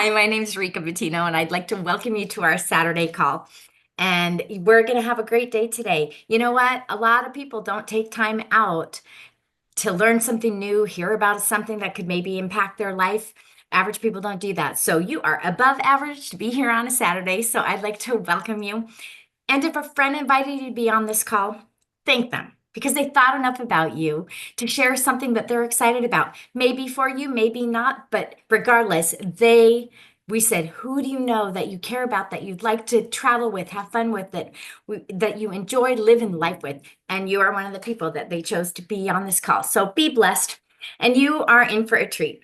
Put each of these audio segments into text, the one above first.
Hi, my name is Rika Bettino, and I'd like to welcome you to our Saturday call. And we're going to have a great day today. You know what? A lot of people don't take time out to learn something new, hear about something that could maybe impact their life. Average people don't do that. So you are above average to be here on a Saturday. So I'd like to welcome you. And if a friend invited you to be on this call, thank them because they thought enough about you to share something that they're excited about. Maybe for you, maybe not, but regardless, we said, who do you know that you care about, that you'd like to travel with, have fun with, that you enjoy living life with? And you are one of the people that they chose to be on this call. So be blessed, and you are in for a treat.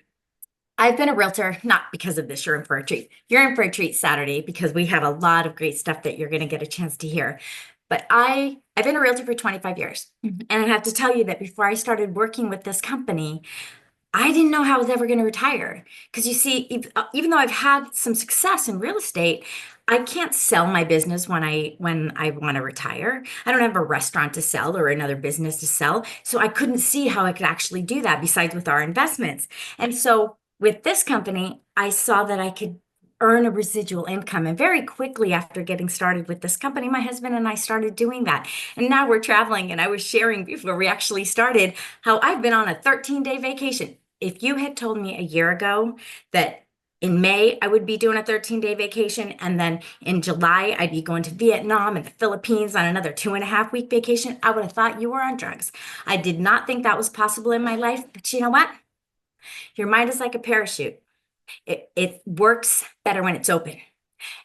I've been a realtor, not because of this, you're in for a treat. You're in for a treat Saturday because we have a lot of great stuff that you're going to get a chance to hear. But I've been a realtor for 25 years. And I have to tell you that before I started working with this company, I didn't know how I was ever going to retire. Because you see, even though I've had some success in real estate, I can't sell my business when I want to retire. I don't have a restaurant to sell or another business to sell. So I couldn't see how I could actually do that besides with our investments. And so with this company, I saw that I could earn a residual income. And very quickly after getting started with this company, my husband and I started doing that. And now we're traveling. And I was sharing before we actually started how I've been on a 13-day vacation. If you had told me a year ago that in May I would be doing a 13-day vacation, and then in July I'd be going to Vietnam and the Philippines on another 2.5 week vacation, I would have thought you were on drugs. I did not think that was possible in my life, but you know what? Your mind is like a parachute. It works better when it's open.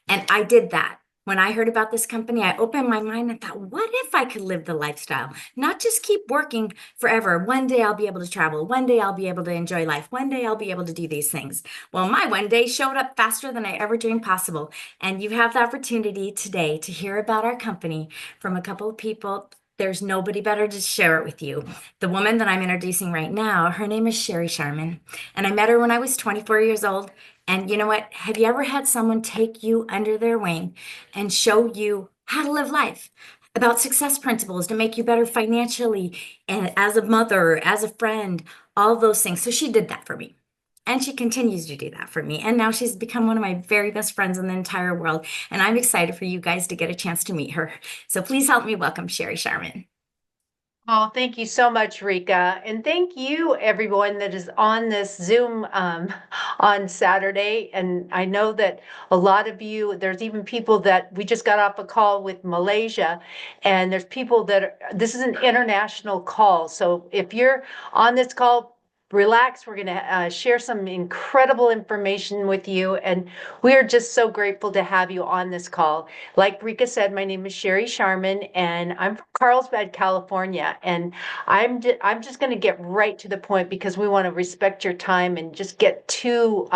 And I did that. When I heard about this company, I opened my mind and thought, what if I could live the lifestyle? Not just keep working forever. One day I'll be able to travel. One day I'll be able to enjoy life. One day I'll be able to do these things. Well, my one day showed up faster than I ever dreamed possible. And you have the opportunity today to hear about our company from a couple of people. There's nobody better to share it with you. The woman that I'm introducing right now, her name is Sherry Sharman. And I met her when I was 24 years old. And you know what? Have you ever had someone take you under their wing and show you how to live life, about success principles to make you better financially and as a mother, as a friend, all those things? So she did that for me. And she continues to do that for me. And now she's become one of my very best friends in the entire world. And I'm excited for you guys to get a chance to meet her. So please help me welcome Sherry Sharman. Oh, thank you so much, Rika. And thank you, everyone that is on this Zoom on Saturday. And I know that a lot of you, there's even people that we just got off a call with Malaysia, and there's people this is an international call. So if you're on this call, relax. We're going to share some incredible information with you. And we are just so grateful to have you on this call. Like Rika said, my name is Sherry Sharman, and I'm from Carlsbad, California. And I'm just going to get right to the point because we want to respect your time and just get to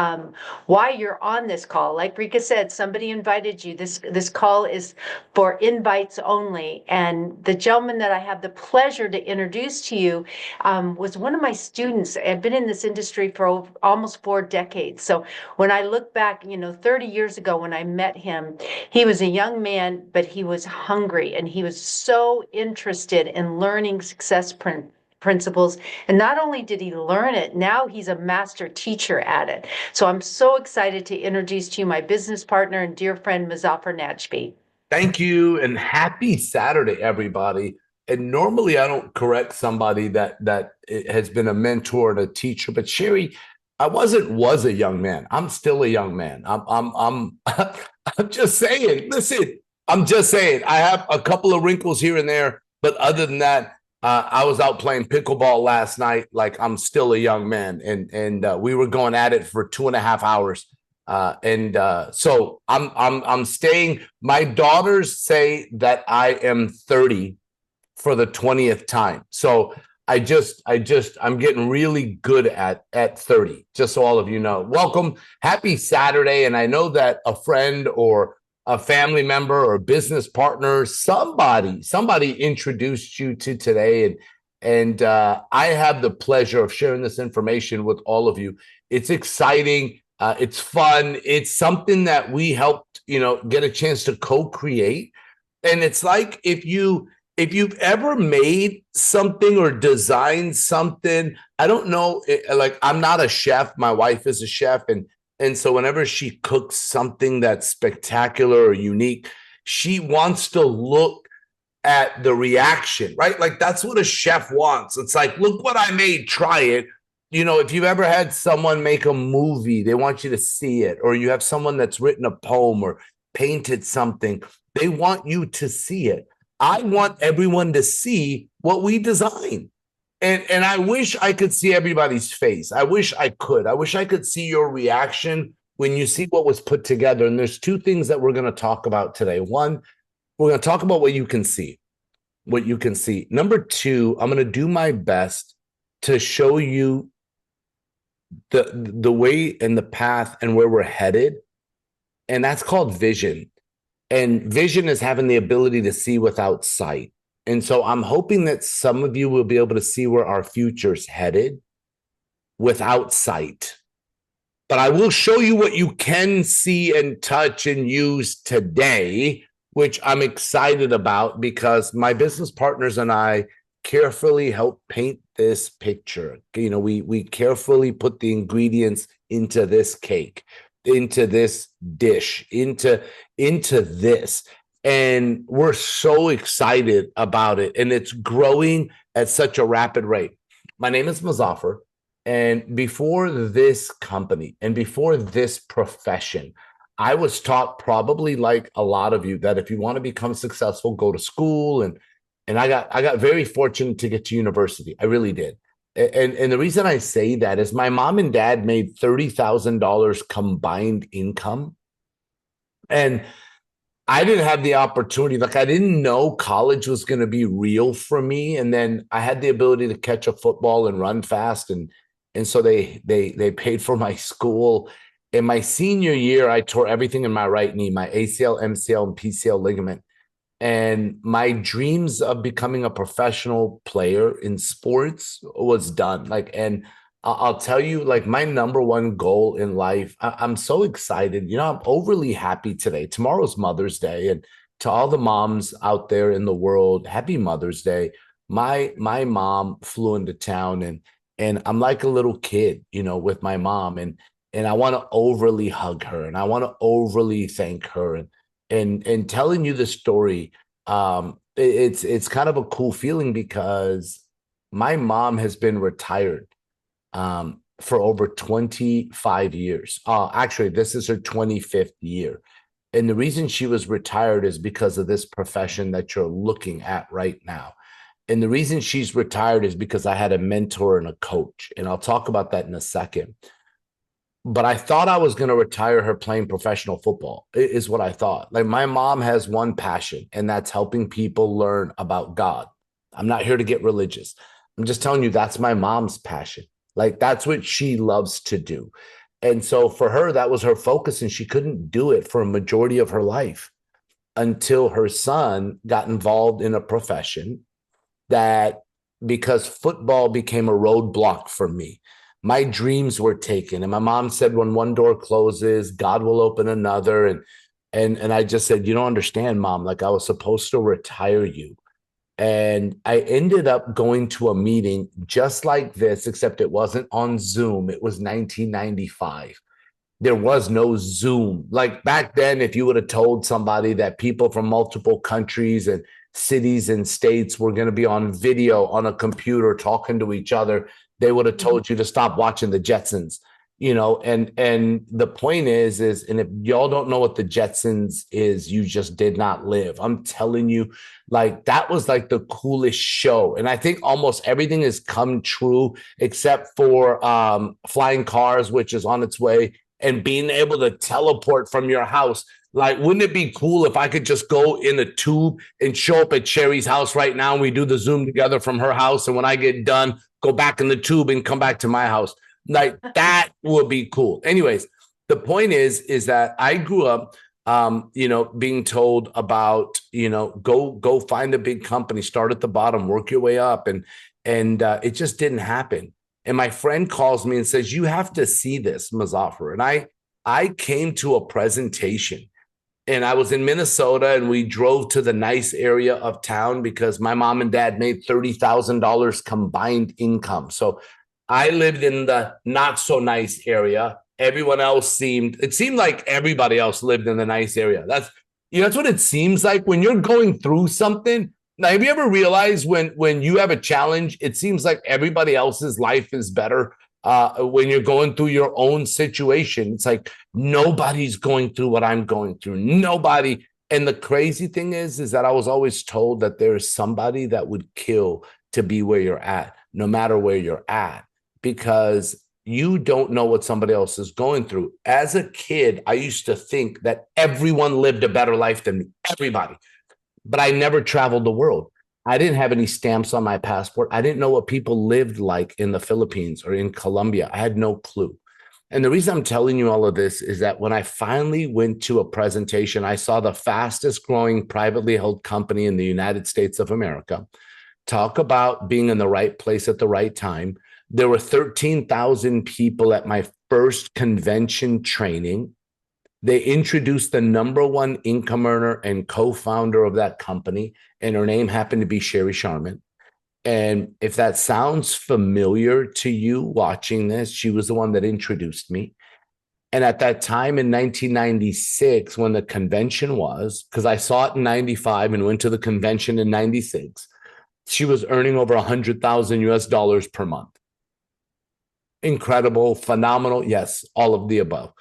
why you're on this call. Like Rika said, somebody invited you. This call is for invites only. And the gentleman that I have the pleasure to introduce to you was one of my students. I've been in this industry for almost 4 decades. So when I look back, 30 years ago when I met him, he was a young man, but he was hungry and he was so interested in learning success principles. And not only did he learn it, now he's a master teacher at it. So I'm so excited to introduce to you my business partner and dear friend, Muzaffar Najbi. Thank you and happy Saturday, everybody. And normally I don't correct somebody that has been a mentor and a teacher, but Sherry, I was a young man. I'm still a young man. I'm just saying. Listen, I'm just saying. I have a couple of wrinkles here and there, but other than that, I was out playing pickleball last night. Like I'm still a young man, and we were going at it for 2.5 hours. So I'm staying. My daughters say that I am 30 for the 20th time. So I'm getting really good at 30, just so all of you know. Welcome, happy Saturday. And I know that a friend or a family member or business partner, somebody introduced you to today. And I have the pleasure of sharing this information with all of you. It's exciting. It's fun. It's something that we helped, get a chance to co-create. And it's like if you've ever made something or designed something, I don't know, like I'm not a chef. My wife is a chef, and And so whenever she cooks something that's spectacular or unique, she wants to look at the reaction, right? Like that's what a chef wants. It's like, look what I made, try it. You know, if you've ever had someone make a movie, they want you to see it, or you have someone that's written a poem or painted something, they want you to see it. I want everyone to see what we design. And I wish I could see everybody's face. I wish I could. I wish I could see your reaction when you see what was put together. And there's two things that we're going to talk about today. One, we're going to talk about what you can see, what you can see. Number two, I'm going to do my best to show you the way and the path and where we're headed. And that's called vision. And vision is having the ability to see without sight. And so I'm hoping that some of you will be able to see where our future's headed without sight. But I will show you what you can see and touch and use today, which I'm excited about because my business partners and I carefully help paint this picture. You know, we carefully put the ingredients into this cake, into this dish, into this. And we're so excited about it. And it's growing at such a rapid rate. My name is Muzaffar. And before this company and before this profession, I was taught, probably like a lot of you, that if you want to become successful, go to school. And I got very fortunate to get to university. I really did. And the reason I say that is my mom and dad made $30,000 combined income. And I didn't have the opportunity. Like, I didn't know college was going to be real for me. And then I had the ability to catch a football and run fast. And so they paid for my school. In my senior year, I tore everything in my right knee, my ACL, MCL, and PCL ligament. And my dreams of becoming a professional player in sports was done. Like, and I'll tell you, like, my number one goal in life, I'm so excited. You know, I'm overly happy today. Tomorrow's Mother's Day. And to all the moms out there in the world, happy Mother's Day. My mom flew into town, and I'm like a little kid, you know, with my mom. And I want to overly hug her, and I want to overly thank her. And telling you the story, it's kind of a cool feeling because my mom has been retired for over 25 years. Actually, this is her 25th year. And the reason she was retired is because of this profession that you're looking at right now. And the reason she's retired is because I had a mentor and a coach. And I'll talk about that in a second. But I thought I was going to retire her playing professional football, is what I thought. Like, my mom has one passion, and that's helping people learn about God. I'm not here to get religious. I'm just telling you, that's my mom's passion. Like, that's what she loves to do. And so for her, that was her focus, and she couldn't do it for a majority of her life until her son got involved in a profession that, because football became a roadblock for me. My dreams were taken. And my mom said, when one door closes, God will open another. And I just said, you don't understand, Mom. Like, I was supposed to retire you. And I ended up going to a meeting just like this, except it wasn't on Zoom. It was 1995. There was no Zoom. Like, back then, if you would have told somebody that people from multiple countries and cities and states were going to be on video on a computer talking to each other, they would have told you to stop watching the Jetsons, you know. And the point is, and if y'all don't know what the Jetsons is, you just did not live. I'm telling you, like, that was like the coolest show. And I think almost everything has come true except for flying cars, which is on its way, and being able to teleport from your house. Like, wouldn't it be cool if I could just go in a tube and show up at Sherry's house right now, and we do the Zoom together from her house, and when I get done, go back in the tube and come back to my house? Like, that would be cool. Anyways, the point is that I grew up, you know, being told about, you know, go find a big company, start at the bottom, work your way up. And it just didn't happen. And my friend calls me and says, you have to see this, Muzaffar. And I came to a presentation. And I was in Minnesota, and we drove to the nice area of town because my mom and dad made $30,000 combined income. So I lived in the not so nice area, everyone else it seemed like everybody else lived in the nice area. That's what it seems like when you're going through something. Now, have you ever realized when you have a challenge, it seems like everybody else's life is better? When you're going through your own situation, it's like nobody's going through what I'm going through. Nobody. And the crazy thing is that I was always told that there is somebody that would kill to be where you're at, no matter where you're at, because you don't know what somebody else is going through. As a kid, I used to think that everyone lived a better life than me, everybody. But I never traveled the world. I didn't have any stamps on my passport. I didn't know what people lived like in the Philippines or in Colombia. I had no clue. And the reason I'm telling you all of this is that when I finally went to a presentation, I saw the fastest growing privately held company in the United States of America. Talk about being in the right place at the right time. There were 13,000 people at my first convention training. They introduced the #1 income earner and co-founder of that company, and her name happened to be Sherry Sharman. And if that sounds familiar to you watching this, she was the one that introduced me. And at that time in 1996, when the convention was, because I saw it in 95 and went to the convention in 96, she was earning over $100,000 per month. Incredible, phenomenal. Yes, all of the above.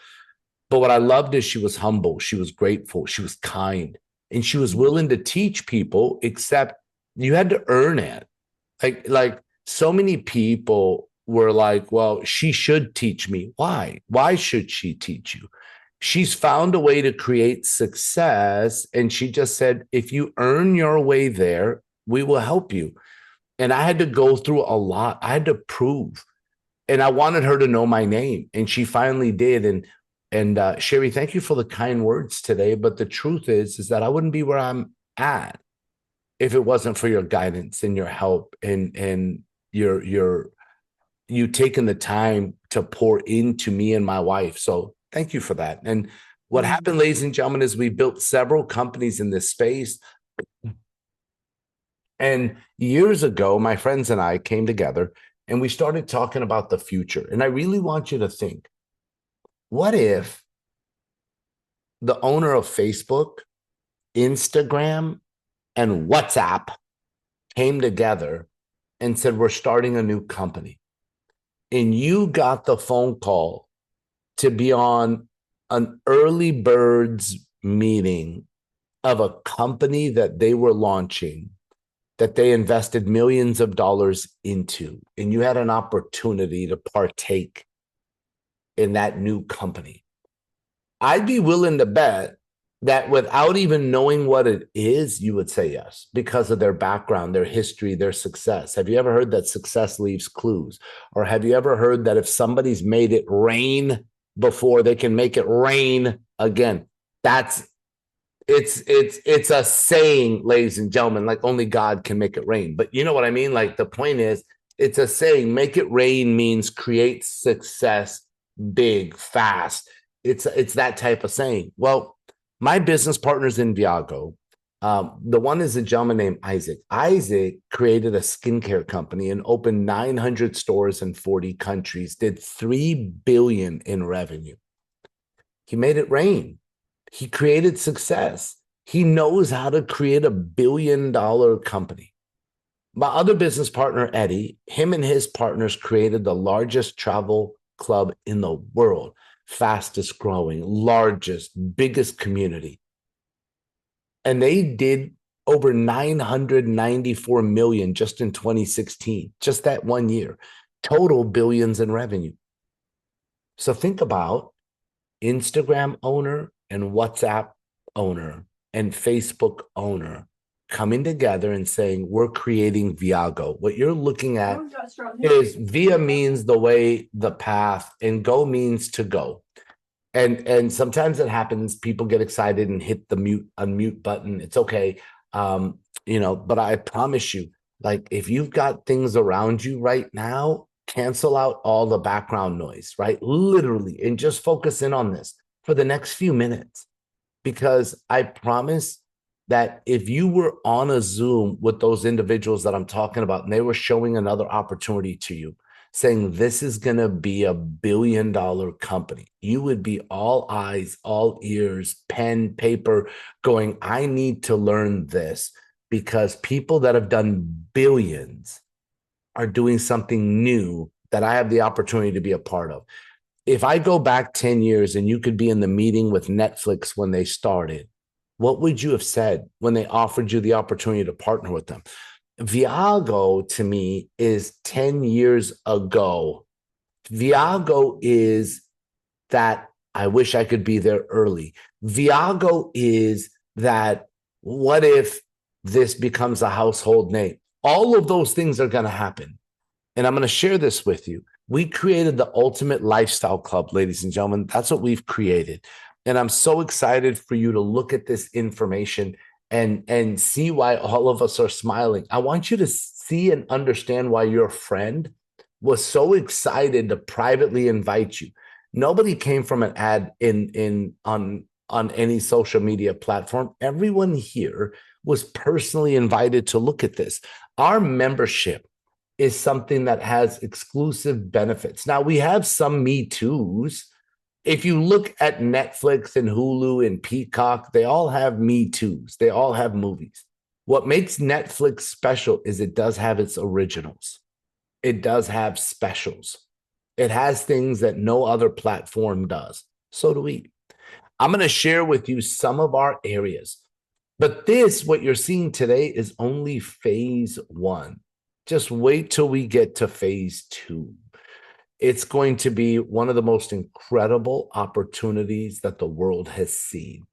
But what I loved is she was humble. She was grateful. She was kind. And she was willing to teach people, except you had to earn it. Like so many people were like, well, she should teach me. Why? Why should she teach you? She's found a way to create success. And she just said, if you earn your way there, we will help you. And I had to go through a lot. I had to prove. And I wanted her to know my name. And she finally did. And Sherry, thank you for the kind words today. But the truth is that I wouldn't be where I'm at if it wasn't for your guidance and your help and you taking the time to pour into me and my wife. So thank you for that. And what happened, ladies and gentlemen, is we built several companies in this space. And years ago, my friends and I came together and we started talking about the future. And I really want you to think, what if the owner of Facebook, Instagram, and WhatsApp came together and said, we're starting a new company. And you got the phone call to be on an early birds meeting of a company that they were launching, that they invested millions of dollars into, and you had an opportunity to partake in that new company. I'd be willing to bet that without even knowing what it is, you would say yes, because of their background, their history, their success. Have you ever heard that success leaves clues? Or have you ever heard that if somebody's made it rain before, they can make it rain again? It's a saying, ladies and gentlemen, like only God can make it rain. But you know what I mean? Like the point is, it's a saying, make it rain means create success big, fast. It's that type of saying. Well, my business partners in Viago, the one is a gentleman named Isaac. Isaac created a skincare company and opened 900 stores in 40 countries, did $3 billion in revenue. He made it rain. He created success. He knows how to create $1 billion company. My other business partner, Eddie, him and his partners created the largest travel club in the world. Fastest growing, largest, biggest community. And they did over 994 million just in 2016, just that 1 year, total billions in revenue. So think about Instagram owner and WhatsApp owner and Facebook owner coming together and saying, we're creating Viago. What you're looking at is via means the way, the path, and go means to go. And sometimes it happens, people get excited and hit the unmute button. It's okay. But I promise you, like if you've got things around you right now, cancel out all the background noise, right? Literally, and just focus in on this for the next few minutes. Because I promise that if you were on a Zoom with those individuals that I'm talking about, and they were showing another opportunity to you, saying this is going to be a billion-dollar company, you would be all eyes, all ears, pen, paper, going, I need to learn this because people that have done billions are doing something new that I have the opportunity to be a part of. If I go back 10 years and you could be in the meeting with Netflix when they started, what would you have said when they offered you the opportunity to partner with them? Viago to me is 10 years ago. Viago is that I wish I could be there early. Viago is that what if this becomes a household name? All of those things are going to happen. And I'm going to share this with you. We created the Ultimate Lifestyle Club, ladies and gentlemen. That's what we've created. And I'm so excited for you to look at this information and see why all of us are smiling. I want you to see and understand why your friend was so excited to privately invite you. Nobody came from an ad on any social media platform. Everyone here was personally invited to look at this. Our membership is something that has exclusive benefits. Now, we have some Me Too's. If you look at Netflix and Hulu and Peacock, they all have Me Too's. They all have movies. What makes Netflix special is it does have its originals. It does have specials. It has things that no other platform does. So do we. I'm going to share with you some of our areas. But this, what you're seeing today, is only phase one. Just wait till we get to phase two. It's going to be one of the most incredible opportunities that the world has seen.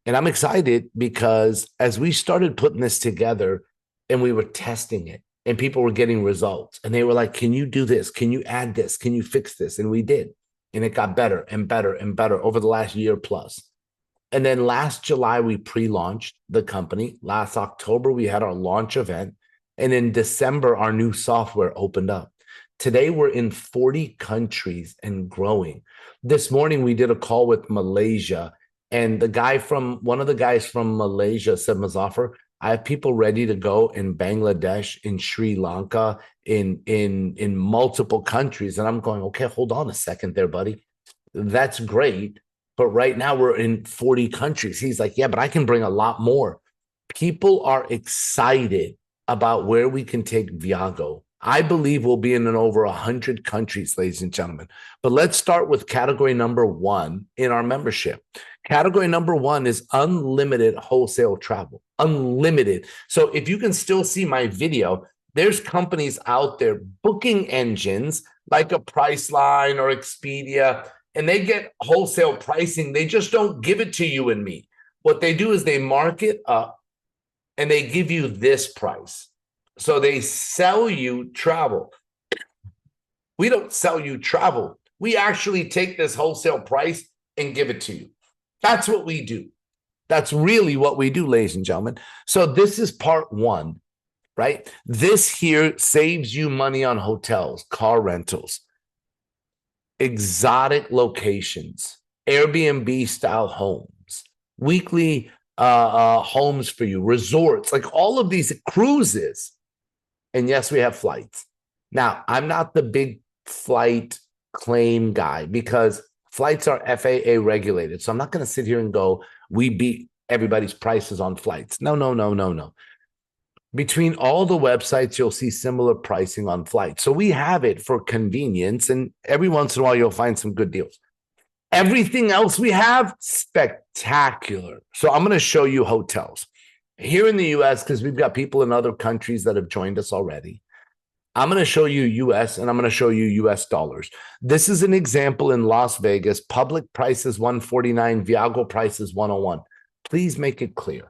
And I'm excited because as we started putting this together and we were testing it and people were getting results and they were like, can you do this? Can you add this? Can you fix this? And we did. And it got better and better and better over the last year plus. And then last July, we pre-launched the company. Last October, we had our launch event. And in December, our new software opened up. Today, we're in 40 countries and growing. This morning, we did a call with Malaysia. And one of the guys from Malaysia said, Muzaffar, I have people ready to go in Bangladesh, in Sri Lanka, in multiple countries. And I'm going, okay, hold on a second there, buddy. That's great. But right now we're in 40 countries. He's like, yeah, but I can bring a lot more. People are excited about where we can take Viago. I believe we'll be in over 100 countries, ladies and gentlemen. But let's start with category number one in our membership. Category number one is unlimited wholesale travel. Unlimited. So if you can still see my video, there's companies out there, booking engines like a Priceline or Expedia, and they get wholesale pricing. They just don't give it to you and me. What they do is they mark it up and they give you this price. So they sell you travel. We don't sell you travel. We actually take this wholesale price and give it to you. That's what we do. That's really what we do, ladies and gentlemen. So this is part one, right? This here saves you money on hotels, car rentals, exotic locations, Airbnb style homes, weekly homes for you, resorts, like all of these cruises. And yes, we have flights. Now, I'm not the big flight claim guy because flights are FAA regulated. So I'm not going to sit here and go, we beat everybody's prices on flights. No. Between all the websites, you'll see similar pricing on flights. So we have it for convenience, and every once in a while, you'll find some good deals. Everything else we have, spectacular. So I'm going to show you hotels. Here in the U.S., because we've got people in other countries that have joined us already, I'm going to show you U.S. and I'm going to show you U.S. dollars. This is an example in Las Vegas. Public price is $149. Viago price is $101. Please make it clear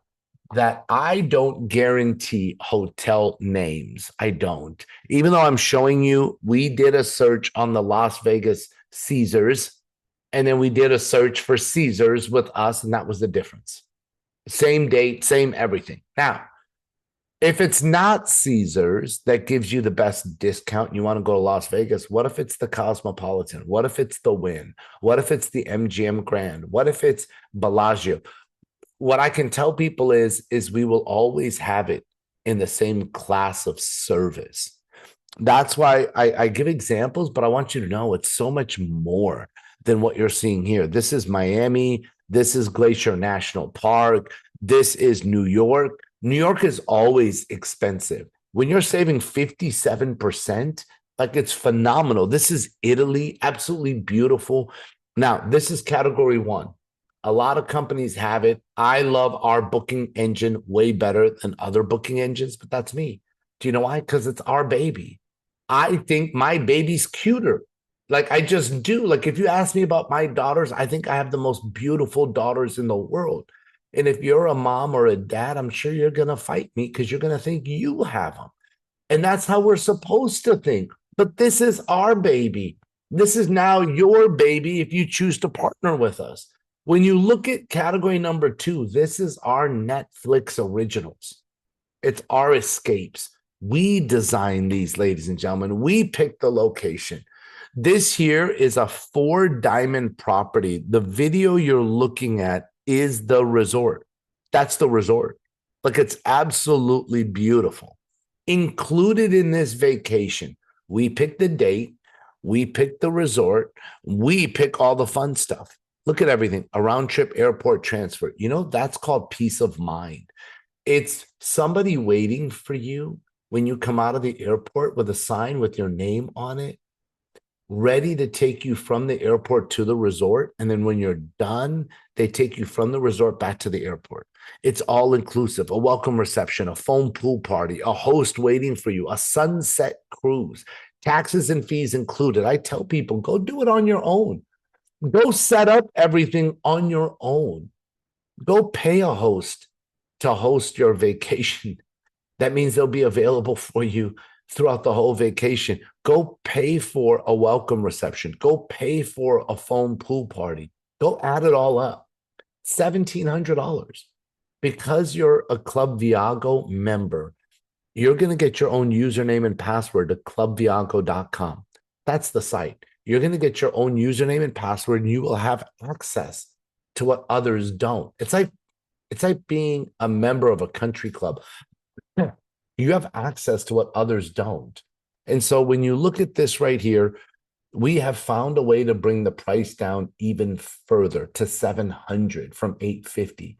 that I don't guarantee hotel names. I don't. Even though I'm showing you, we did a search on the Las Vegas Caesars, and then we did a search for Caesars with us, and that was the difference. Same date, same everything. Now, if it's not Caesars that gives you the best discount and you want to go to Las Vegas, what if it's the Cosmopolitan? What if it's the Wynn? What if it's the MGM Grand? What if it's Bellagio? What I can tell people is we will always have it in the same class of service. That's why I give examples, but I want you to know it's so much more than what you're seeing here. This is Miami. This is Glacier National Park. This is New York. New York is always expensive. When you're saving 57%, like it's phenomenal. This is Italy, absolutely beautiful. Now, this is category one. A lot of companies have it. I love our booking engine way better than other booking engines, but that's me. Do you know why? Because it's our baby. I think my baby's cuter. Like I just do. Like if you ask me about my daughters, I think I have the most beautiful daughters in the world. And if you're a mom or a dad, I'm sure you're going to fight me because you're going to think you have them. And that's how we're supposed to think. But this is our baby. This is now your baby if you choose to partner with us. When you look at category number 2, this is our Netflix originals. It's our escapes. We designed these, ladies and gentlemen. We picked the location. This here is a 4-diamond property. The video you're looking at is the resort. That's the resort. Like it's absolutely beautiful. Included in this vacation, we pick the date, we pick the resort, we pick all the fun stuff. Look at everything. A round trip airport transfer. You know, that's called peace of mind. It's somebody waiting for you when you come out of the airport with a sign with your name on it, ready to take you from the airport to the resort. And then when you're done, they take you from the resort back to the airport. It's all inclusive, a welcome reception, a foam pool party, a host waiting for you, a sunset cruise, taxes and fees included. I tell people, go do it on your own. Go set up everything on your own. Go pay a host to host your vacation. That means they'll be available for you throughout the whole vacation. Go pay for a welcome reception. Go pay for a foam pool party. Go add it all up. $1,700. Because you're a Club Viago member, you're going to get your own username and password to clubviago.com. That's the site. You're going to get your own username and password, and you will have access to what others don't. It's like being a member of a country club. You have access to what others don't. And so when you look at this right here, we have found a way to bring the price down even further to $700 from $850.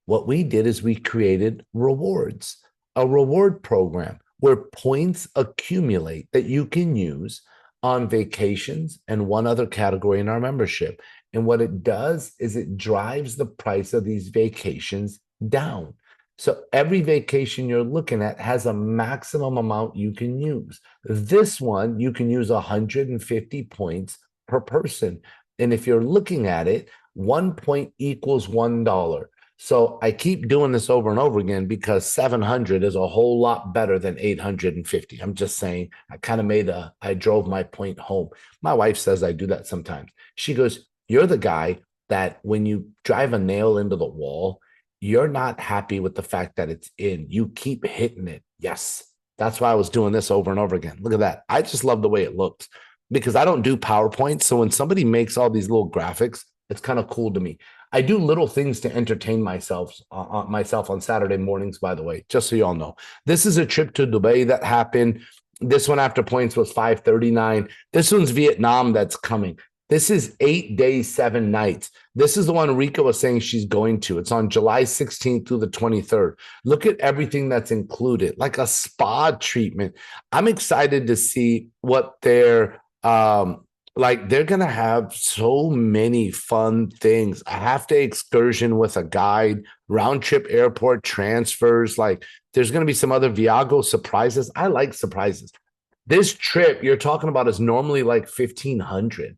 What we did is we created rewards, a reward program where points accumulate that you can use on vacations and one other category in our membership. And what it does is it drives the price of these vacations down. So every vacation you're looking at has a maximum amount you can use. This one, you can use 150 points per person. And if you're looking at it, 1 point equals $1. So I keep doing this over and over again because 700 is a whole lot better than 850. I'm just saying, I drove my point home. My wife says I do that sometimes. She goes, you're the guy that when you drive a nail into the wall, you're not happy with the fact that it's in. You keep hitting it. Yes. That's why I was doing this over and over again. Look at that. I just love the way it looks because I don't do PowerPoint. So when somebody makes all these little graphics, it's kind of cool to me. I do little things to entertain myself on Saturday mornings, by the way, just so you all know. This is a trip to Dubai that happened. This one after points was 539. This one's Vietnam that's coming. This is 8 days, 7 nights. This is the one Rika was saying she's going to. It's on July 16th through the 23rd. Look at everything that's included, like a spa treatment. I'm excited to see what they're they're going to have so many fun things. A half-day excursion with a guide, round-trip airport transfers. Like there's going to be some other Viago surprises. I like surprises. This trip you're talking about is normally like $1,500.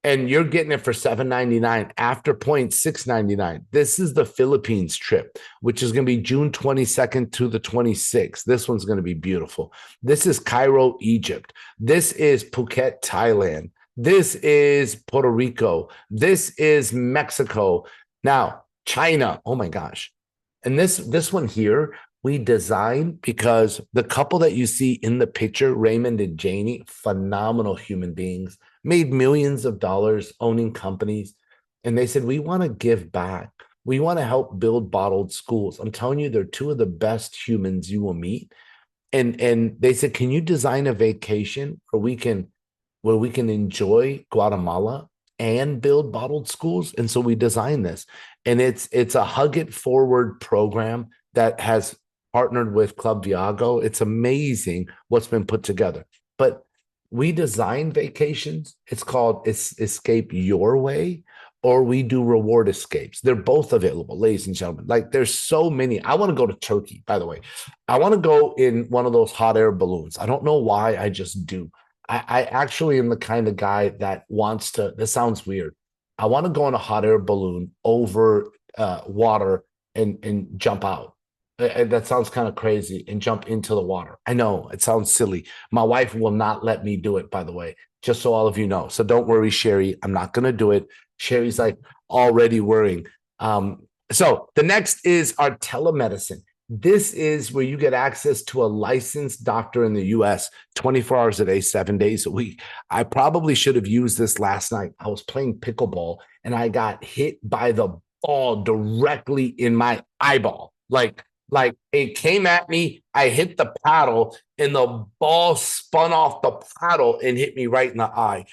And you're getting it for $799 after points, $699. This is the Philippines trip, which is going to be June 22nd to the 26th. This one's going to be beautiful. This is Cairo, Egypt. This is Phuket, Thailand. This is Puerto Rico. This is Mexico. Now, China. Oh my gosh. And this one here, we designed because the couple that you see in the picture, Raymond and Janie, phenomenal human beings, made millions of dollars owning companies. And they said, we want to give back. We want to help build bottled schools. I'm telling you, they're two of the best humans you will meet. And they said, can you design a vacation where we can enjoy Guatemala and build bottled schools? And so we designed this. And it's a Hug It Forward program that has partnered with Club Viago. It's amazing what's been put together. But we design vacations. It's called Escape Your Way, or we do reward escapes. They're both available, ladies and gentlemen. Like, there's so many. I want to go to Turkey, by the way. I want to go in one of those hot air balloons. I don't know why, I just do. I actually am the kind of guy that wants to, this sounds weird. I want to go in a hot air balloon over water and jump out. That sounds kind of crazy, and jump into the water. I know it sounds silly. My wife will not let me do it, by the way, just so all of you know. So don't worry, Sherry. I'm not going to do it. Sherry's like already worrying. So the next is our telemedicine. This is where you get access to a licensed doctor in the US 24 hours a day, 7 days a week. I probably should have used this last night. I was playing pickleball and I got hit by the ball directly in my eyeball. Like it came at me, I hit the paddle, and the ball spun off the paddle and hit me right in the eye.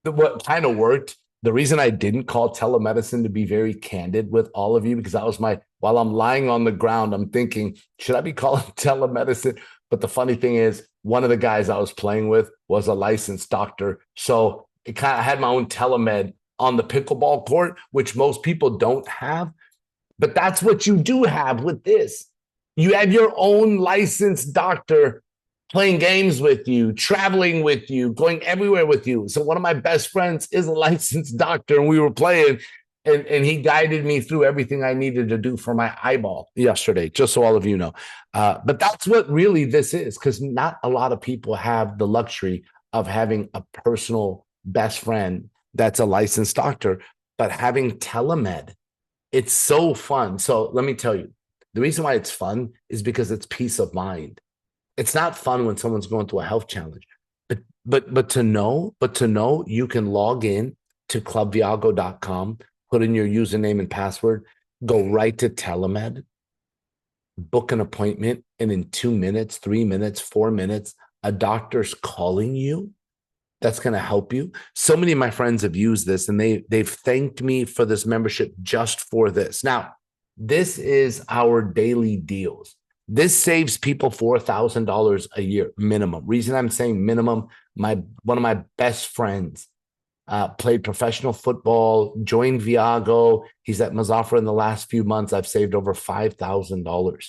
What kind of worked, the reason I didn't call telemedicine, to be very candid with all of you, because that was while I'm lying on the ground, I'm thinking, should I be calling telemedicine? But the funny thing is, one of the guys I was playing with was a licensed doctor. So it kind of had my own telemed on the pickleball court, which most people don't have. But that's what you do have with this. You have your own licensed doctor playing games with you, traveling with you, going everywhere with you. So one of my best friends is a licensed doctor, and we were playing, and he guided me through everything I needed to do for my eyeball yesterday, just so all of you know. But that's what really this is, because not a lot of people have the luxury of having a personal best friend that's a licensed doctor, but having telemed, it's so fun. So let me tell you, the reason why it's fun is because it's peace of mind. It's not fun when someone's going through a health challenge, but to know you can log in to clubviago.com, put in your username and password, go right to telemed, book an appointment, and in 2 minutes, 3 minutes, 4 minutes, a doctor's calling you. That's going to help you. So many of my friends have used this, and they've thanked me for this membership just for this. Now, this is our daily deals. This saves people $4,000 a year minimum. Reason I'm saying minimum, one of my best friends played professional football, joined Viago. He's at Mazafra in the last few months. I've saved over $5,000.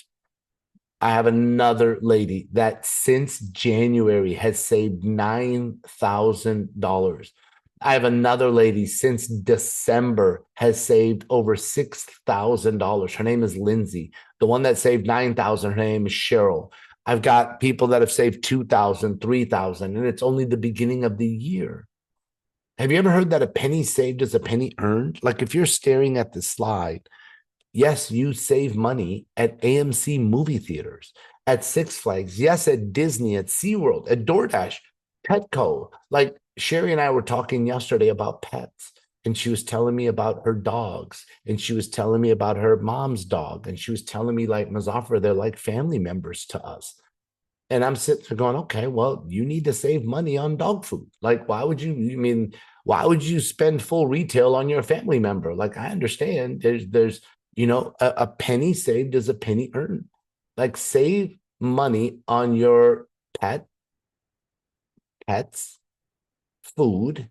I have another lady that since January has saved $9,000. I have another lady since December has saved over $6,000. Her name is Lindsay. The one that saved $9,000, her name is Cheryl. I've got people that have saved $2,000, $3,000, and it's only the beginning of the year. Have you ever heard that a penny saved is a penny earned? Like, if you're staring at the slide, yes, you save money at AMC movie theaters, at Six Flags, yes, at Disney, at SeaWorld, at DoorDash, Petco. Like, Sherry and I were talking yesterday about pets, and she was telling me about her dogs, and she was telling me about her mom's dog, and she was telling me, like, Mazafra, they're like family members to us. And I'm sitting there going, okay, well, you need to save money on dog food. Like, why would you spend full retail on your family member? Like, I understand there's a penny saved is a penny earned. Like, save money on your pets, food,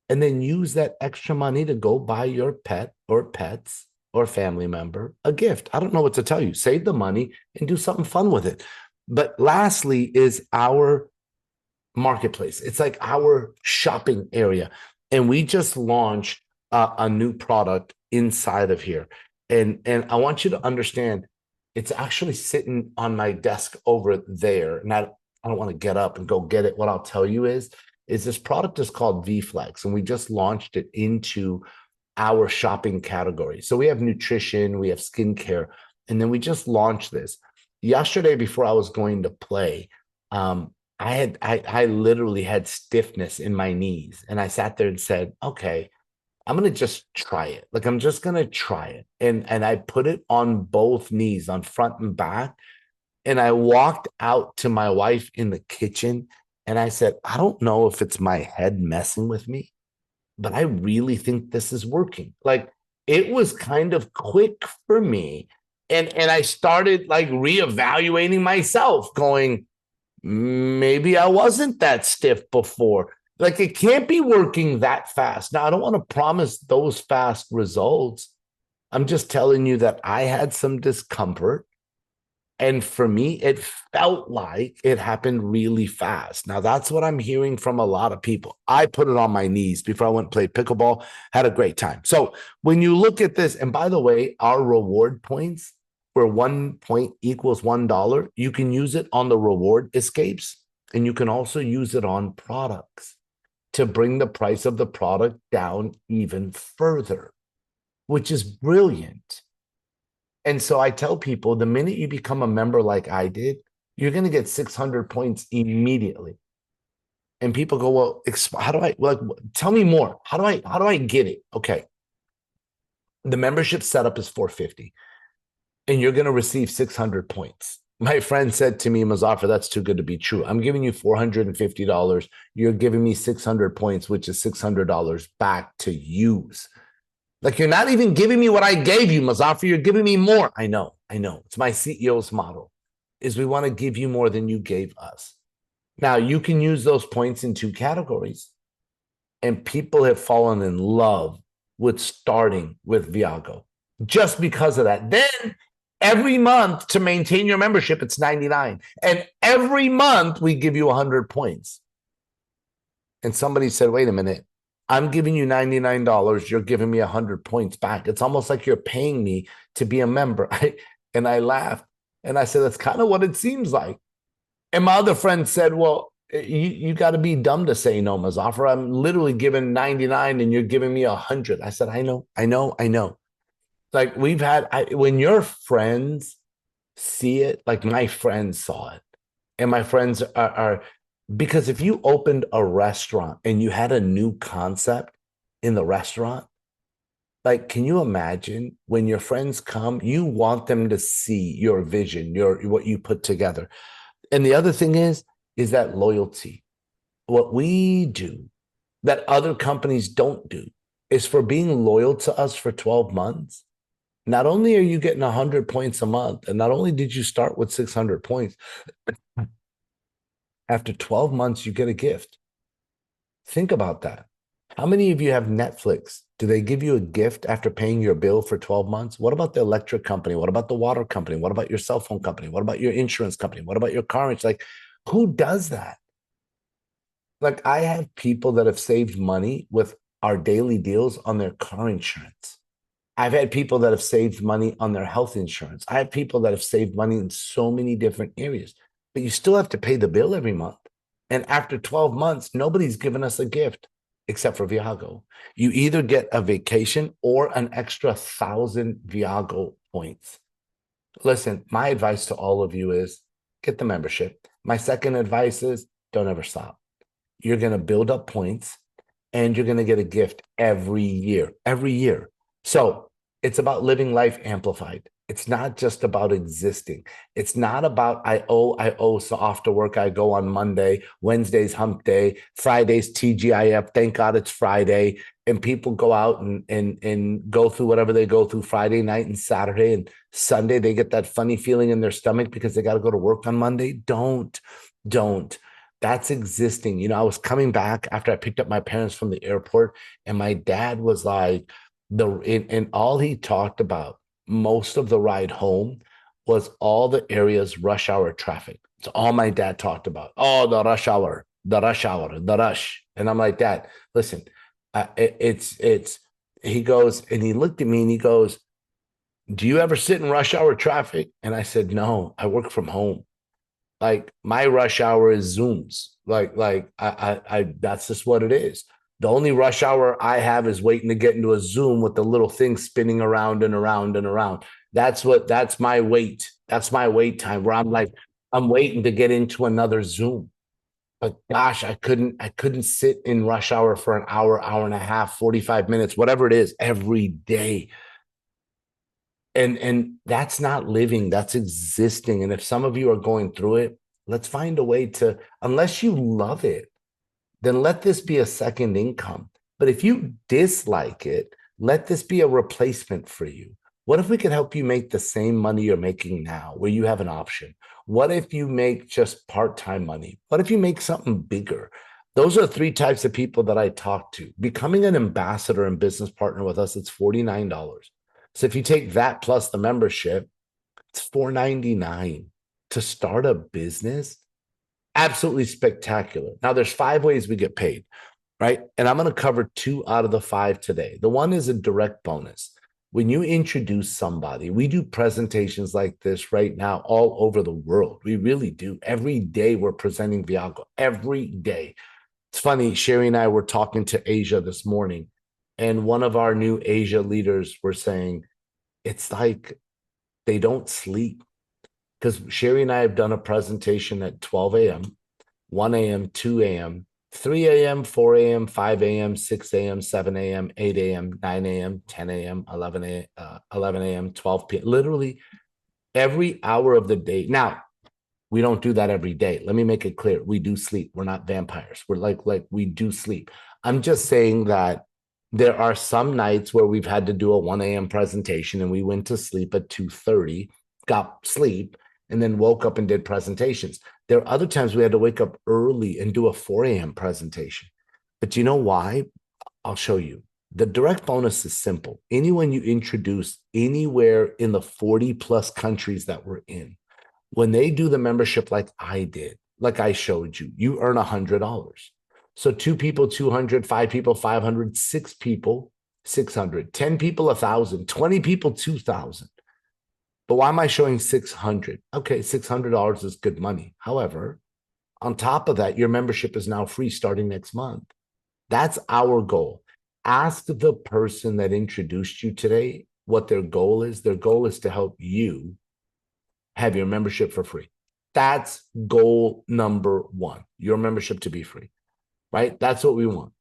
and then use that extra money to go buy your pet or pets or family member a gift. I don't know what to tell you. Save the money and do something fun with it. But lastly is our marketplace. It's like our shopping area. And we just launched a new product inside of here. And I want you to understand, it's actually sitting on my desk over there. And I don't want to get up and go get it. What I'll tell you is this product is called VFlex, and we just launched it into our shopping category. So we have nutrition, we have skincare, and then we just launched this. Yesterday, before I was going to play, I literally had stiffness in my knees, and I sat there and said, okay, I'm going to just try it. Like, I'm just going to try it. And I put it on both knees, on front and back. And I walked out to my wife in the kitchen and I said, I don't know if it's my head messing with me, but I really think this is working. Like it was kind of quick for me. And I started like reevaluating myself, going, maybe I wasn't that stiff before. Like it can't be working that fast. Now, I don't want to promise those fast results. I'm just telling you that I had some discomfort. And for me, it felt like it happened really fast. Now, that's what I'm hearing from a lot of people. I put it on my knees before I went and played pickleball, had a great time. So when you look at this, and by the way, our reward points, where 1 point equals $1, you can use it on the reward escapes, and you can also use it on products to bring the price of the product down even further, which is brilliant. And so I tell people the minute you become a member like I did, you're going to get 600 points immediately. And people go, well, how do I, like, tell me more. How do I get it? Okay. The membership setup is $450 and you're going to receive 600 points. My friend said to me, Muzaffar, that's too good to be true. I'm giving you $450. You're giving me 600 points, which is $600 back to use. Like you're not even giving me what I gave you, Muzaffar. You're giving me more. I know. It's my CEO's model, is we want to give you more than you gave us. Now, you can use those points in two categories. And people have fallen in love with starting with Viago just because of that. Then every month to maintain your membership, it's $99. And every month we give you 100 points. And somebody said, wait a minute. I'm giving you $99. You're giving me 100 points back. It's almost like you're paying me to be a member. And I laughed and I said, that's kind of what it seems like. And my other friend said, well, you got to be dumb to say no, Muzaffar. I'm literally giving 99 and you're giving me 100. I said, I know. Like when your friends see it, like my friends saw it, and my friends are because if you opened a restaurant and you had a new concept in the restaurant, like, can you imagine when your friends come, you want them to see your vision, what you put together. And the other thing is that loyalty. What we do that other companies don't do is for being loyal to us for 12 months. Not only are you getting 100 points a month, and not only did you start with 600 points, after 12 months, you get a gift. Think about that. How many of you have Netflix? Do they give you a gift after paying your bill for 12 months? What about the electric company? What about the water company? What about your cell phone company? What about your insurance company? What about your car insurance? Like, who does that? Like, I have people that have saved money with our daily deals on their car insurance. I've had people that have saved money on their health insurance. I have people that have saved money in so many different areas. But you still have to pay the bill every month. And after 12 months, nobody's given us a gift except for Viago. You either get a vacation or an extra 1,000 Viago points. Listen, my advice to all of you is get the membership. My second advice is don't ever stop. You're going to build up points and you're going to get a gift every year. So it's about living life amplified. It's not just about existing. It's not about I owe. So after work, I go on Monday, Wednesday's hump day, Friday's TGIF. Thank God it's Friday. And people go out and go through whatever they go through Friday night and Saturday and Sunday. They get that funny feeling in their stomach because they got to go to work on Monday. Don't. That's existing. You know, I was coming back after I picked up my parents from the airport, and my dad was like, and all he talked about most of the ride home was all the areas rush hour traffic. It's all my dad talked about. Oh, the rush hour. And I'm like, Dad, listen, he goes, and he looked at me and he goes, do you ever sit in rush hour traffic? And I said, no, I work from home. Like my rush hour is Zooms. Like I that's just what it is. The only rush hour I have is waiting to get into a Zoom with the little thing spinning around and around and around. That's my wait. That's my wait time where I'm waiting to get into another Zoom. But gosh, I couldn't sit in rush hour for an hour, hour and a half, 45 minutes, whatever it is, every day. And that's not living, that's existing. And if some of you are going through it, let's find a way to, unless you love it, then let this be a second income. But if you dislike it, let this be a replacement for you. What if we could help you make the same money you're making now, where you have an option? What if you make just part-time money? What if you make something bigger? Those are three types of people that I talk to. Becoming an ambassador and business partner with us, it's $49. So if you take that plus the membership, it's $4.99 to start a business. Absolutely spectacular. Now, there's 5 ways we get paid, right? And I'm going to cover 2 out of the 5 today. The one is a direct bonus. When you introduce somebody, we do presentations like this right now all over the world. We really do. Every day we're presenting Viago. Every day. It's funny, Sherry and I were talking to Asia this morning, and one of our new Asia leaders were saying, it's like they don't sleep. Because Sherry and I have done a presentation at 12 a.m., 1 a.m., 2 a.m., 3 a.m., 4 a.m., 5 a.m., 6 a.m., 7 a.m., 8 a.m., 9 a.m., 10 a.m., 11 a.m., 12 p.m., literally every hour of the day. Now, we don't do that every day. Let me make it clear. We do sleep. We're not vampires. We're like we do sleep. I'm just saying that there are some nights where we've had to do a 1 a.m. presentation and we went to sleep at 2:30, got sleep, and then woke up and did presentations. There are other times we had to wake up early and do a 4 a.m. presentation. But you know why? I'll show you. The direct bonus is simple. Anyone you introduce anywhere in the 40 plus countries that we're in, when they do the membership like I did, like I showed you, you earn $100. So 2 people, 200, 5 people, 500, 6 people, 600, 10 people, 1,000, 20 people, 2,000. But why am I showing 600? Okay, $600 is good money. However, on top of that, your membership is now free starting next month. That's our goal. Ask the person that introduced you today what their goal is. Their goal is to help you have your membership for free. That's goal number 1, your membership to be free, right? That's what we want.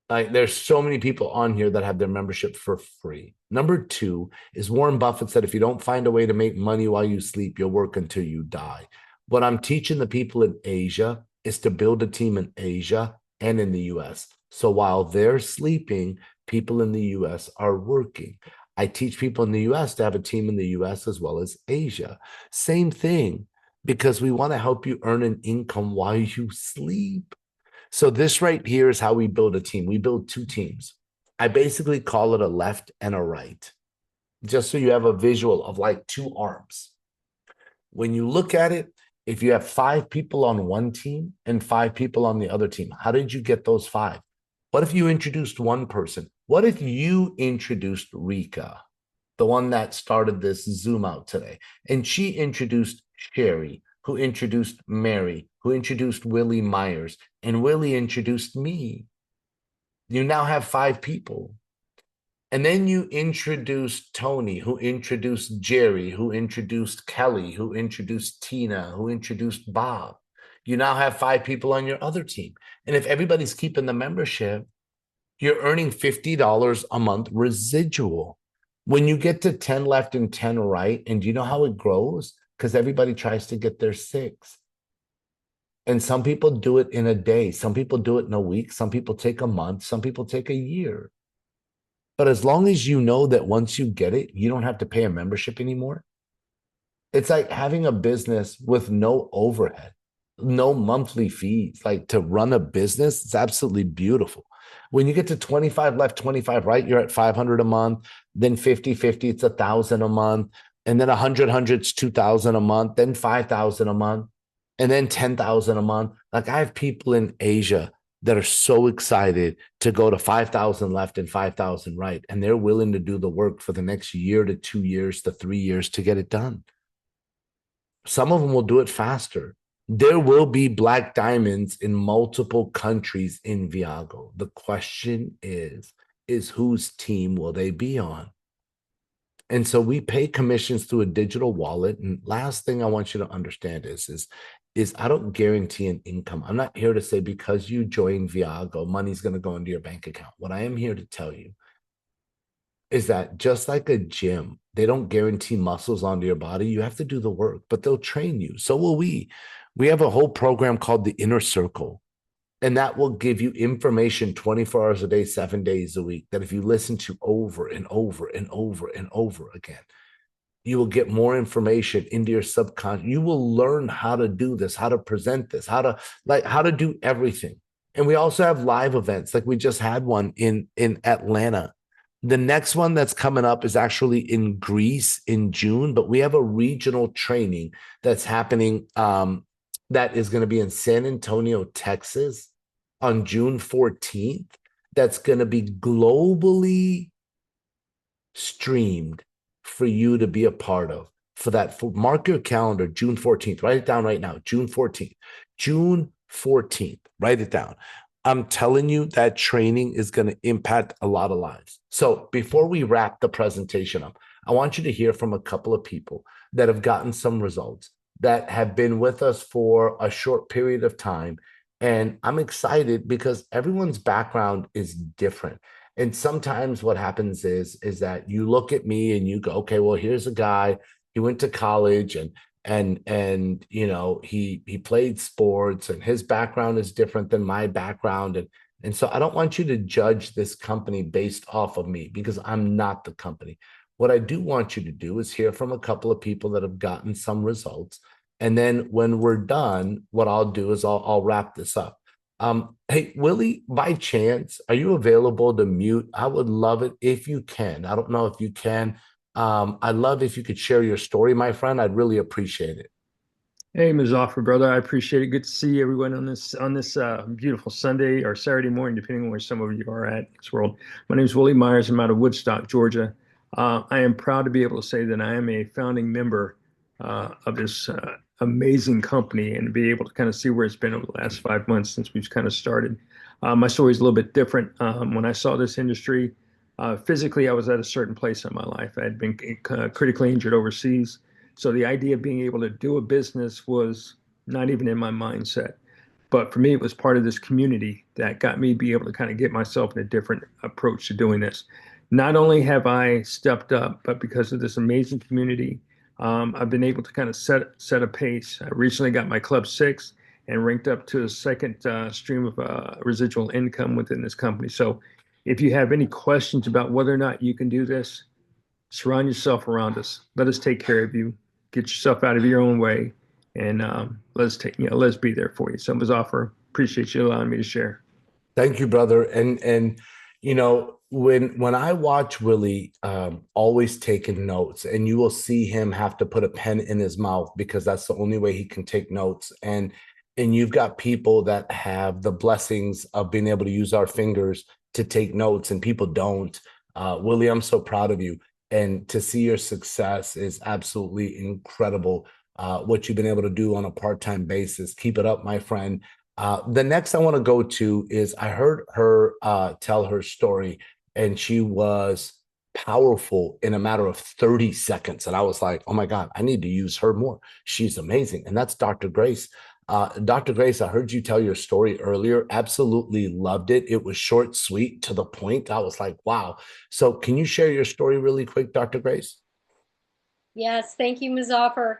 Like, there's so many people on here that have their membership for free. Number 2 is Warren Buffett said, if you don't find a way to make money while you sleep, you'll work until you die. What I'm teaching the people in Asia is to build a team in Asia and in the US. So while they're sleeping, people in the US are working. I teach people in the US to have a team in the US as well as Asia. Same thing, because we want to help you earn an income while you sleep. So this right here is how we build a team. We build 2 teams. I basically call it a left and a right, just so you have a visual of like 2 arms. When you look at it, if you have 5 people on one team and 5 people on the other team, how did you get those 5? What if you introduced one person? What if you introduced Rika, the one that started this Zoom out today, and she introduced Sherry, who introduced Mary, who introduced Willie Myers, and Willie introduced me? You now have 5 people. And then you introduced Tony, who introduced Jerry, who introduced Kelly, who introduced Tina, who introduced Bob. You now have 5 people on your other team. And if everybody's keeping the membership, you're earning $50 a month residual. When you get to 10 left and 10 right, and do you know how it grows? Because everybody tries to get their 6. And some people do it in a day. Some people do it in a week. Some people take a month. Some people take a year. But as long as you know that once you get it, you don't have to pay a membership anymore. It's like having a business with no overhead, no monthly fees. Like, to run a business, it's absolutely beautiful. When you get to 25 left, 25 right, you're at 500 a month. Then 50, 50, it's 1,000 a month. And then 100, 100, it's 2,000 a month. Then 5,000 a month. And then 10,000 a month. Like, I have people in Asia that are so excited to go to 5,000 left and 5,000 right. And they're willing to do the work for the next year to 2 years to 3 years to get it done. Some of them will do it faster. There will be black diamonds in multiple countries in Viago. The question is whose team will they be on? And so we pay commissions through a digital wallet. And last thing I want you to understand is I don't guarantee an income. I'm not here to say because you join Viago, money's going to go into your bank account. What I am here to tell you is that just like a gym, they don't guarantee muscles onto your body. You have to do the work, but they'll train you. So will we. We have a whole program called the Inner Circle, and that will give you information 24 hours a day, 7 days a week, that if you listen to over and over and over and over again, you will get more information into your subconscious. You will learn how to do this, how to present this, how to do everything. And we also have live events. Like we just had one in Atlanta. The next one that's coming up is actually in Greece in June, but we have a regional training that's happening that is going to be in San Antonio, Texas on June 14th. That's going to be globally streamed for you to be a part of. For that, mark your calendar, June 14th. Write it down right now, June 14th. June 14th, write it down. I'm telling you that training is going to impact a lot of lives. So before we wrap the presentation up, I want you to hear from a couple of people that have gotten some results, that have been with us for a short period of time. And I'm excited because everyone's background is different. And sometimes what happens is that you look at me and you go, okay, well, here's a guy, he went to college and you know, he played sports and his background is different than my background. And so I don't want you to judge this company based off of me, because I'm not the company. What I do want you to do is hear from a couple of people that have gotten some results. And then when we're done, what I'll do is I'll wrap this up. Hey, Willie, by chance, are you available to mute? I would love it if you can. I don't know if you can. I'd love if you could share your story, my friend. I'd really appreciate it. Hey, Mazafar, brother. I appreciate it. Good to see everyone on this beautiful Sunday or Saturday morning, depending on where some of you are at in this world. My name is Willie Myers. I'm out of Woodstock, Georgia. I am proud to be able to say that I am a founding member of this amazing company, and to be able to kind of see where it's been over the last 5 months since we've kind of started. My story is a little bit different. When I saw this industry, physically, I was at a certain place in my life. I had been critically injured overseas. So the idea of being able to do a business was not even in my mindset. But for me, it was part of this community that got me be able to kind of get myself in a different approach to doing this. Not only have I stepped up, but because of this amazing community, I've been able to kind of set a pace. I recently got my Club 6 and ranked up to a second stream of residual income within this company. So if you have any questions about whether or not you can do this, surround yourself around us. Let us take care of you. Get yourself out of your own way, and let's be there for you. So, Mazafar, appreciate you allowing me to share. Thank you, brother. And you know, when I watch Willie always taking notes, and you will see him have to put a pen in his mouth because that's the only way he can take notes. And you've got people that have the blessings of being able to use our fingers to take notes, and people don't. Willie, I'm so proud of you. And to see your success is absolutely incredible. What you've been able to do on a part-time basis. Keep it up, my friend. The next I want to go to is I heard her tell her story, and she was powerful in a matter of 30 seconds. And I was like, oh my God, I need to use her more. She's amazing. And that's Dr. Grace. Dr. Grace, I heard you tell your story earlier. Absolutely loved it. It was short, sweet, to the point. I was like, wow. So can you share your story really quick, Dr. Grace? Yes, thank you, Mazafar.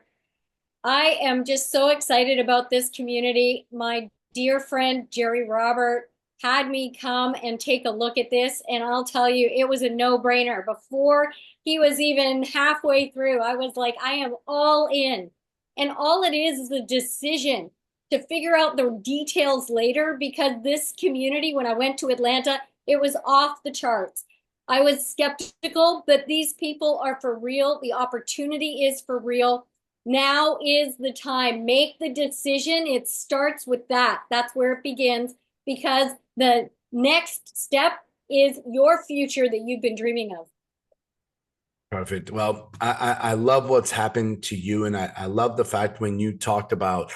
I am just so excited about this community. My dear friend, Jerry Robert, had me come and take a look at this, and I'll tell you, it was a no-brainer. Before he was even halfway through, I was like, I am all in. And all it is a decision to figure out the details later, because this community, when I went to Atlanta, it was off the charts. I was skeptical, but these people are for real. The opportunity is for real. Now is the time. Make the decision. It starts with that. That's where it begins, because the next step is your future that you've been dreaming of. Perfect. Well, I love what's happened to you. And I love the fact when you talked about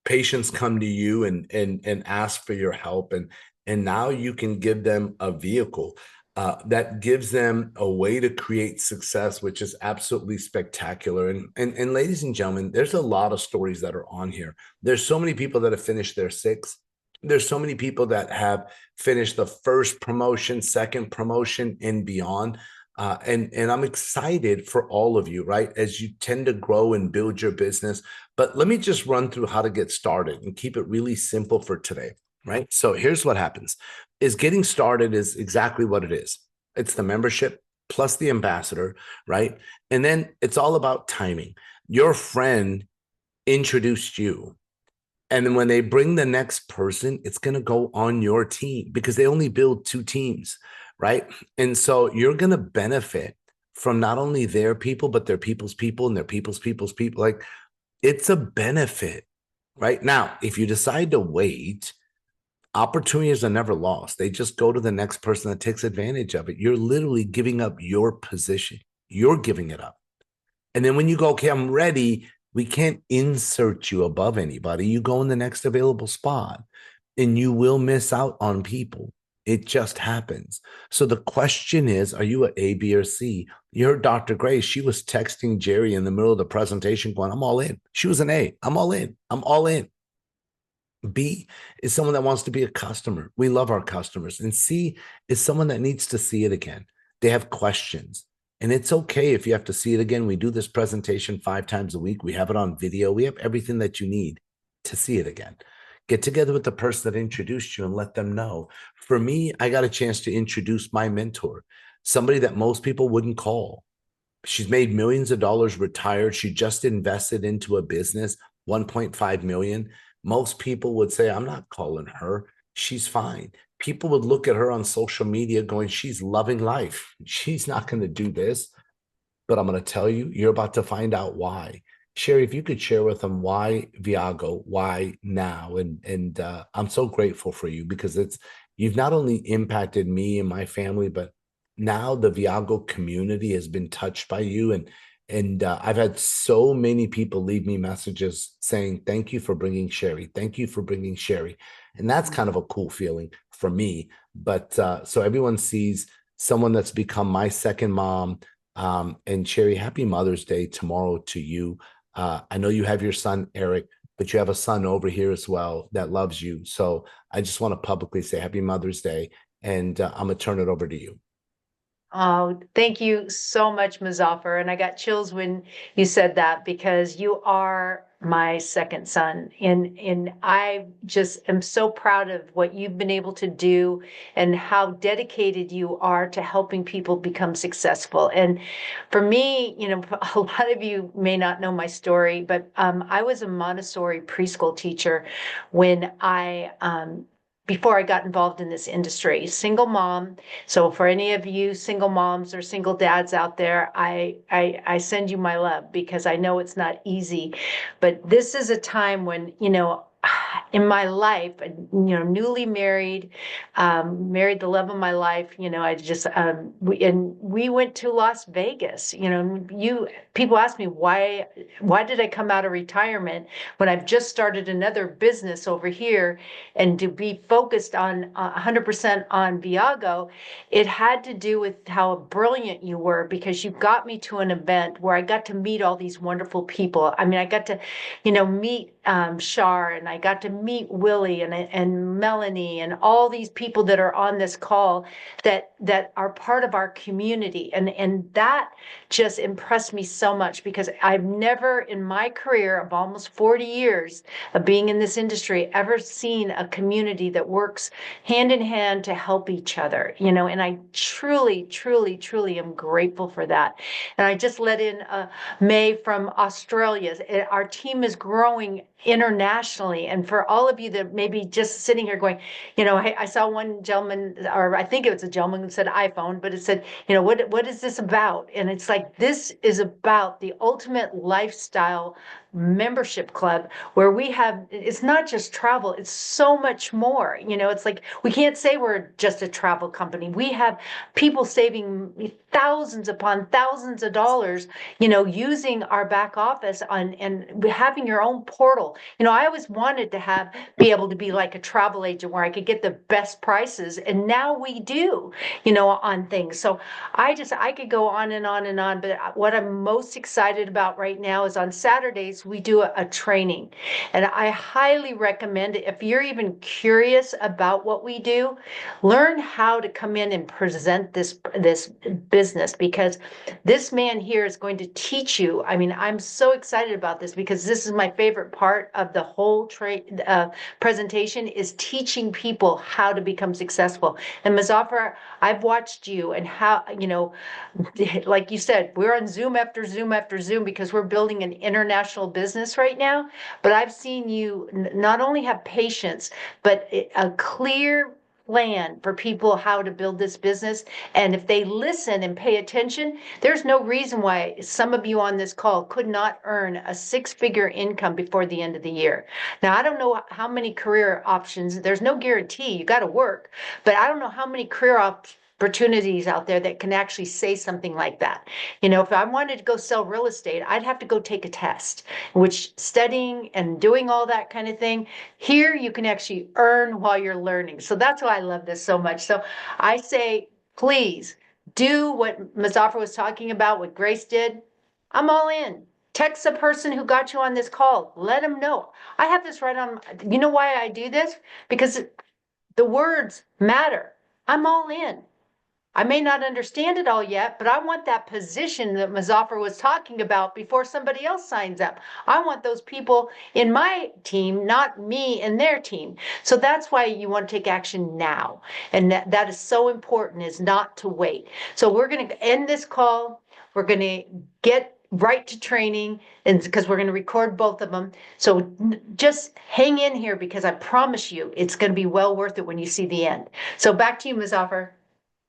patients come to you and ask for your help. And now you can give them a vehicle that gives them a way to create success, which is absolutely spectacular. And ladies and gentlemen, there's a lot of stories that are on here. There's so many people that have finished their 6, There's so many people that have finished the first promotion, second promotion, and beyond. And I'm excited for all of you, right? As you tend to grow and build your business. But let me just run through how to get started and keep it really simple for today, right? So here's what happens: is getting started is exactly what it is. It's the membership plus the ambassador, right? And then it's all about timing. Your friend introduced you. And then when they bring the next person, it's going to go on your team because they only build 2 teams, right? And so you're going to benefit from not only their people, but their people's people and their people's people. Like, it's a benefit, right? Now, if you decide to wait, opportunities are never lost. They just go to the next person that takes advantage of it. You're literally giving up your position. You're giving it up. And then when you go, okay, I'm ready, we can't insert you above anybody. You go in the next available spot and you will miss out on people. It just happens. So the question is, are you an A, B, or C? You heard Dr. Gray. She was texting Jerry in the middle of the presentation going, I'm all in. She was an A. I'm all in. I'm all in. B is someone that wants to be a customer. We love our customers. And C is someone that needs to see it again. They have questions. And it's okay if you have to see it again. We do this presentation 5 times a week. We have it on video. We have everything that you need to see it again. Get together with the person that introduced you and let them know. For me, I got a chance to introduce my mentor, somebody that most people wouldn't call. She's made millions of dollars, retired. She just invested into a business, 1.5 million. Most people would say, I'm not calling her. She's fine. People would look at her on social media going, she's loving life. She's not going to do this. But I'm going to tell you, you're about to find out why. Sherry, if you could share with them why Viago, why now? And I'm so grateful for you because you've not only impacted me and my family, but now the Viago community has been touched by you. And I've had so many people leave me messages saying, thank you for bringing Sherry. Thank you for bringing Sherry. And that's kind of a cool feeling for me. But so everyone sees someone that's become my second mom. And Sherry, happy Mother's Day tomorrow to you. I know you have your son, Eric, but you have a son over here as well that loves you. So I just want to publicly say happy Mother's Day. And I'm going to turn it over to you. Oh, thank you so much, Muzaffar. And I got chills when you said that because you are my second son. And I just am so proud of what you've been able to do and how dedicated you are to helping people become successful. And for me, a lot of you may not know my story, but I was a Montessori preschool teacher when before I got involved in this industry, single mom. So for any of you single moms or single dads out there, I send you my love because I know it's not easy. But this is a time when, in my life, newly married, married the love of my life, I just, we went to Las Vegas, people ask me, why did I come out of retirement when I've just started another business over here and to be focused on 100% on Viago? It had to do with how brilliant you were because you got me to an event where I got to meet all these wonderful people. I mean, I got to, meet Shar, and I got to meet Willie and Melanie and all these people that are on this call that are part of our community. And that just impressed me so much because I've never in my career of almost 40 years of being in this industry ever seen a community that works hand in hand to help each other, and I truly, truly, truly am grateful for that. And I just let in May from Australia. Our team is growing internationally. And for all of you that may be just sitting here going, I saw one gentleman, or I think it was a gentleman who said iPhone, but it said, what is this about? And it's like, this is about the ultimate lifestyle membership club where it's not just travel, it's so much more. It's like, we can't say we're just a travel company. We have people saving thousands upon thousands of dollars, using our back office and having your own portal. I always wanted to be able to be like a travel agent where I could get the best prices. And now we do, on things. So I could go on and on and on, but what I'm most excited about right now is on Saturdays, is we do a training. And I highly recommend it. If you're even curious about what we do, learn how to come in and present this business, because this man here is going to teach you. I mean, I'm so excited about this because this is my favorite part of the whole presentation, is teaching people how to become successful. And Muzaffar, I've watched you and how, like you said, we're on Zoom after Zoom after Zoom because we're building an international business right now. But I've seen you not only have patience, but a clear plan for people how to build this business. And if they listen and pay attention, there's no reason why some of you on this call could not earn a six-figure income before the end of the year. Now, I don't know how many career options, there's no guarantee, you got to work, but I don't know how many career opportunities out there that can actually say something like that. If I wanted to go sell real estate, I'd have to go take a test, which studying and doing all that kind of thing, here you can actually earn while you're learning. So that's why I love this so much. So I say, please do what Muzaffar was talking about, what Grace did. I'm all in. Text the person who got you on this call. Let them know. I have this right on. You know why I do this? Because the words matter. I'm all in. I may not understand it all yet, but I want that position that Muzaffar was talking about before somebody else signs up. I want those people in my team, not me in their team. So that's why you want to take action now. And that is so important, is not to wait. So we're going to end this call. We're going to get right to training, and because we're going to record both of them. So just hang in here, because I promise you it's going to be well worth it when you see the end. So back to you, Muzaffar.